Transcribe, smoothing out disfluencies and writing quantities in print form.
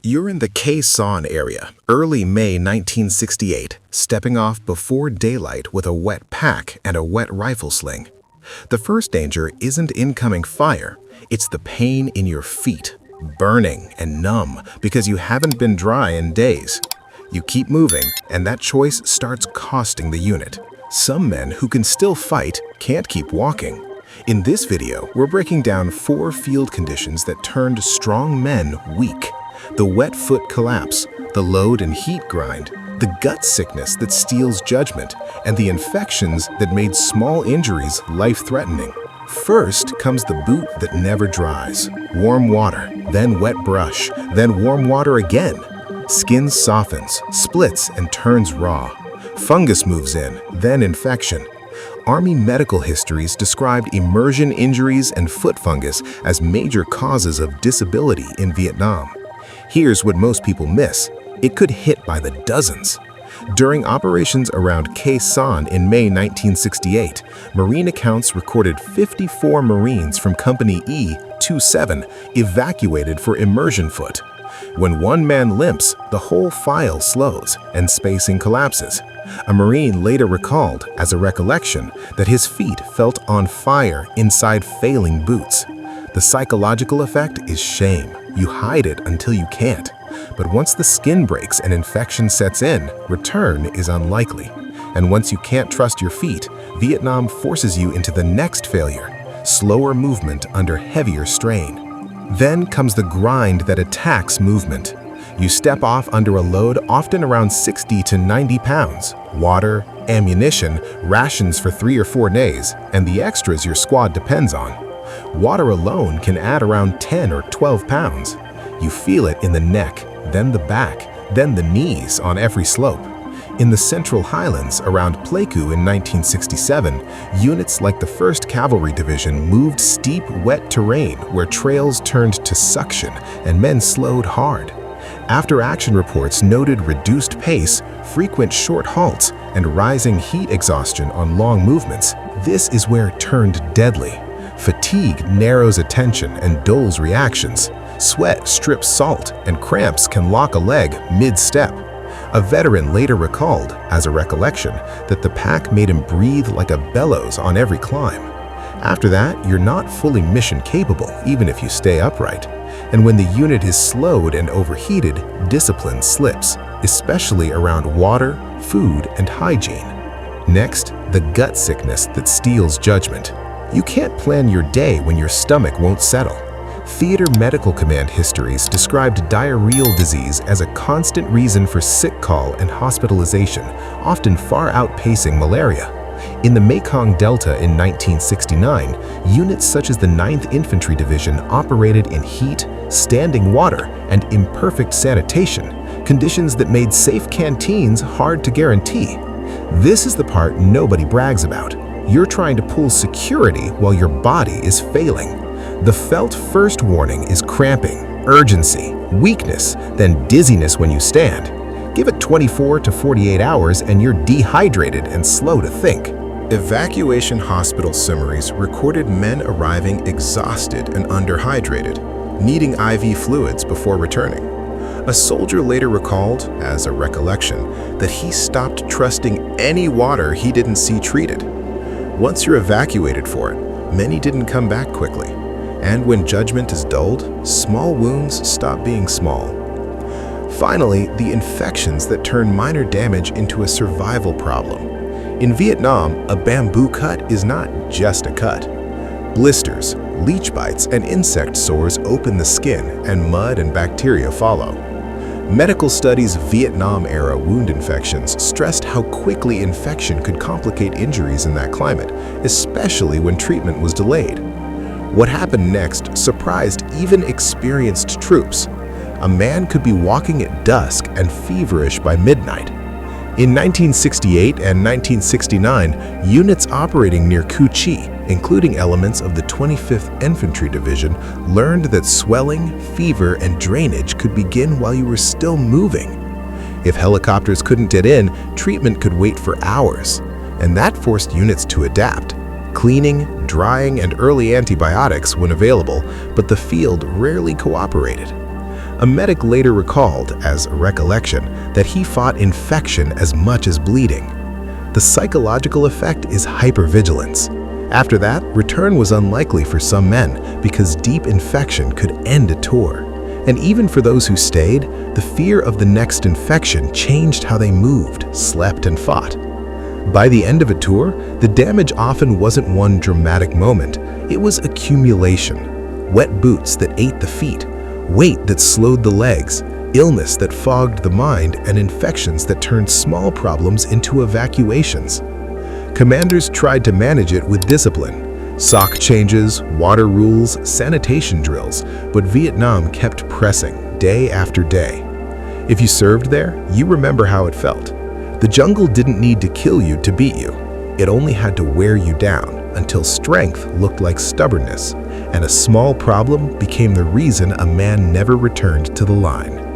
You're in the Quezon area, early May 1968, stepping off before daylight with a wet pack and a wet rifle sling. The first danger isn't incoming fire, it's the pain in your feet, burning and numb because you haven't been dry in days. You keep moving, and that choice starts costing the unit. Some men who can still fight can't keep walking. In this video, we're breaking down 4 field conditions that turned strong men weak. The wet foot collapse, the load and heat grind, the gut sickness that steals judgment, and the infections that made small injuries life-threatening. First comes the boot that never dries. Warm water, then wet brush, then warm water again. Skin softens, splits, and turns raw. Fungus moves in, then infection. Army medical histories described immersion injuries and foot fungus as major causes of disability in Vietnam. Here's what most people miss. It could hit by the dozens. During operations around Quezon in May 1968, Marine accounts recorded 54 Marines from Company E-27 evacuated for immersion foot. When one man limps, the whole file slows and spacing collapses. A Marine later recalled, as a recollection, that his feet felt on fire inside failing boots. The psychological effect is shame. You hide it until you can't. But once the skin breaks and infection sets in, return is unlikely. And once you can't trust your feet, Vietnam forces you into the next failure, slower movement under heavier strain. Then comes the grind that attacks movement. You step off under a load often around 60 to 90 pounds, water, ammunition, rations for 3 or 4 days, and the extras your squad depends on. Water alone can add around 10 or 12 pounds. You feel it in the neck, then the back, then the knees on every slope. In the Central Highlands around Pleiku in 1967, units like the 1st Cavalry Division moved steep, wet terrain where trails turned to suction and men slowed hard. After-action reports noted reduced pace, frequent short halts, and rising heat exhaustion on long movements. This is where it turned deadly. Fatigue narrows attention and dulls reactions. Sweat strips salt, and cramps can lock a leg mid-step. A veteran later recalled, as a recollection, that the pack made him breathe like a bellows on every climb. After that, you're not fully mission-capable, even if you stay upright. And when the unit is slowed and overheated, discipline slips, especially around water, food, and hygiene. Next, the gut sickness that steals judgment. You can't plan your day when your stomach won't settle. Theater Medical Command histories described diarrheal disease as a constant reason for sick call and hospitalization, often far outpacing malaria. In the Mekong Delta in 1969, units such as the 9th Infantry Division operated in heat, standing water, and imperfect sanitation, conditions that made safe canteens hard to guarantee. This is the part nobody brags about. You're trying to pull security while your body is failing. The felt first warning is cramping, urgency, weakness, then dizziness when you stand. Give it 24 to 48 hours and you're dehydrated and slow to think. Evacuation hospital summaries recorded men arriving exhausted and underhydrated, needing IV fluids before returning. A soldier later recalled, as a recollection, that he stopped trusting any water he didn't see treated. Once you're evacuated for it, many didn't come back quickly. And when judgment is dulled, small wounds stop being small. Finally, the infections that turn minor damage into a survival problem. In Vietnam, a bamboo cut is not just a cut. Blisters, leech bites, and insect sores open the skin, and mud and bacteria follow. Medical studies of Vietnam-era wound infections stressed how quickly infection could complicate injuries in that climate, especially when treatment was delayed. What happened next surprised even experienced troops. A man could be walking at dusk and feverish by midnight. In 1968 and 1969, units operating near Cu Chi, including elements of the 25th Infantry Division, learned that swelling, fever, and drainage could begin while you were still moving. If helicopters couldn't get in, treatment could wait for hours, and that forced units to adapt. Cleaning, drying, and early antibiotics when available, but the field rarely cooperated. A medic later recalled, as a recollection, that he fought infection as much as bleeding. The psychological effect is hypervigilance. After that, return was unlikely for some men because deep infection could end a tour. And even for those who stayed, the fear of the next infection changed how they moved, slept, and fought. By the end of a tour, the damage often wasn't one dramatic moment. It was accumulation. Wet boots that ate the feet, weight that slowed the legs, illness that fogged the mind, and infections that turned small problems into evacuations. Commanders tried to manage it with discipline. Sock changes, water rules, sanitation drills, but Vietnam kept pressing, day after day. If you served there, you remember how it felt. The jungle didn't need to kill you to beat you. It only had to wear you down until strength looked like stubbornness, and a small problem became the reason a man never returned to the line.